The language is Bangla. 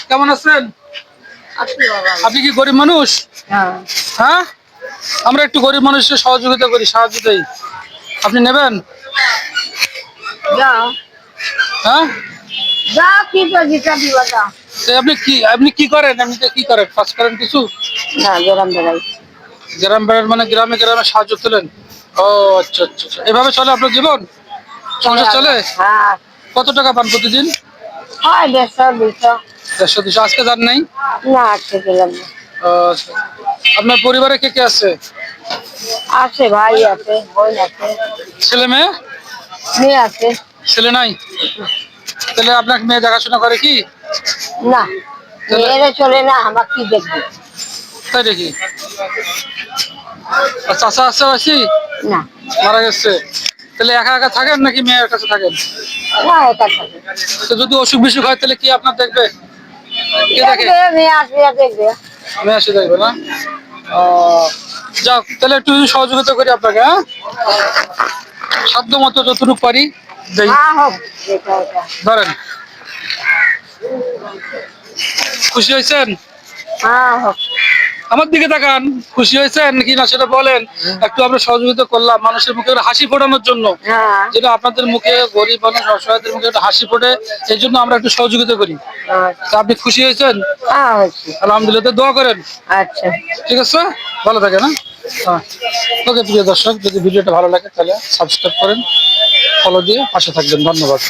কেমন আছেন? আপনি কি গরিব মানুষ? হ্যাঁ, আমরা একটু গরিব মানুষের সহযোগিতা করি, সাহায্য দেই। আপনি নেবেন? হ্যাঁ, আপনি কি করেন? এমনিতে কি করেন? কাজ করেন কিছু? গ্রাম বেড়ার মানে গ্রামে গ্রামে সাহায্য তোলেন? ও আচ্ছা আচ্ছা আচ্ছা। এভাবে চলে আপনার জীবন? সংসার চলে? কত টাকা পান প্রতিদিন? 150-200। আজকে যান নাই? আচ্ছা। আপনার পরিবারে কে কে আছে? আছে, ভাই আছে, বোন আছে, ছেলে মেয়ে? মেয়ে আছে। ছেলে নাই? তাহলে আপনাকে মেয়ে দেখাশোনা করে কি? না, মেয়েরা চলে না, আমার কি দেখবে? তাই নাকি? চাচা আছে বেশি? না, মারা গেছে। তাহলে একা একা থাকেন নাকি মেয়ের কাছে থাকেন? না, একা থাকে। তো যদি অসুখ বিসুখ হয় তাহলে কি আপনার দেখবে? কে দেখে? দেখবে, মেয়ে আসবে, দেখবে। মেয়ে এসে দেখবে না? যাক, তাহলে একটু সহযোগিতা করি আপনাকে। হ্যাঁ, সাধ্য মতো যতটুকু পারি দেই। হ্যাঁ, হোক, এটা এটা। ধরেন, খুশি হয়েছেন? হ্যাঁ, হোক। আমার দিকে তাকান, খুশি হয়েছেন কি না সেটা বলেন। একটু আমরা সহযোগিতা করলাম মানুষের মুখে একটা হাসি ফোটানোর জন্য, হ্যাঁ, যেটা আপনাদের মুখে, গরিব মানুষ অসহায়দের মুখে একটা হাসি ফোটে, এই জন্য আমরা একটু সহযোগিতা করি। তা আপনি খুশি হয়েছেন? হ্যাঁ, হচ্ছে। আলহামদুলিল্লাহ, তো দোয়া করেন। আচ্ছা। ঠিক আছে, ভালো থাকেন। হ্যাঁ, ওকে প্রিয় দর্শক, যদি ভিডিওটা ভালো লাগে তাহলে সাবস্ক্রাইব করেন, ফলো দিয়ে পাশে থাকবেন। ধন্যবাদ।